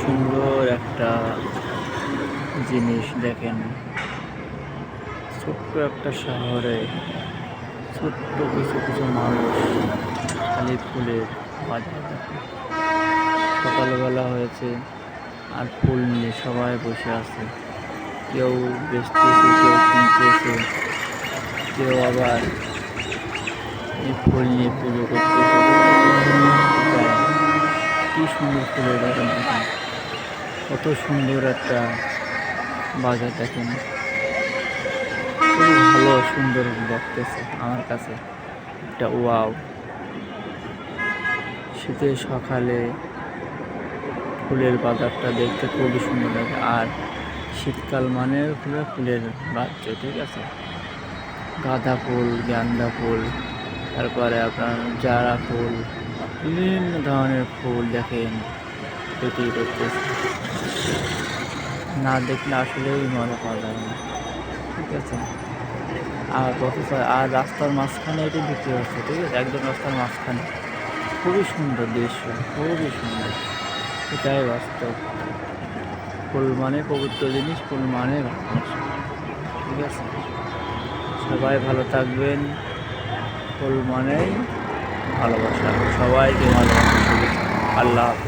সুন্দর একটা জিনিস দেখেন, ছোট্ট একটা শহরে ছোট্ট কিছু কিছু মানুষ খালি ফুলের বাজার দেখে। সকালবেলা হয়েছে আর ফুল নিয়ে সবাই বসে আছে, কেউ বেচতেছে, কেউ কিনতেছে, কেউ আবার এই ফুল নিয়ে পুজো করতেছে। কি সুন্দর ফুলের বাগান দেখেন, কত সুন্দর একটা বাজার দেখেন, খুবই ভালো সুন্দর লাগতেছে আমার কাছে। একটা ওয়াও, শীতের সকালে ফুলের বাজারটা দেখতে খুবই সুন্দর লাগে। আর শীতকাল মানে হলো ফুলের রাজ্য, ঠিক আছে। গাঁদা ফুল, গেন্দা ফুল, তারপরে আপনার জারা ফুল, বিভিন্ন ধরনের ফুল দেখেন বিক্রি করতেছে। না দেখলে আসলেই মজা পাওয়া যাবে না, ঠিক আছে। আর রাস্তার মাঝখানে এটি বিক্রি হচ্ছে, ঠিক আছে, একদম রাস্তার মাঝখানে। খুবই সুন্দর দৃশ্য, খুবই সুন্দর, এটাই বাস্তব। ফুল মানে পবিত্র জিনিস, ফুল মানে ভালোবাসা, ঠিক আছে। সবাই ভালো থাকবেন। ফুল মানেই ভালোবাসা, সবাইকে ভালোবাসা। আল্লাহ হাফেজ।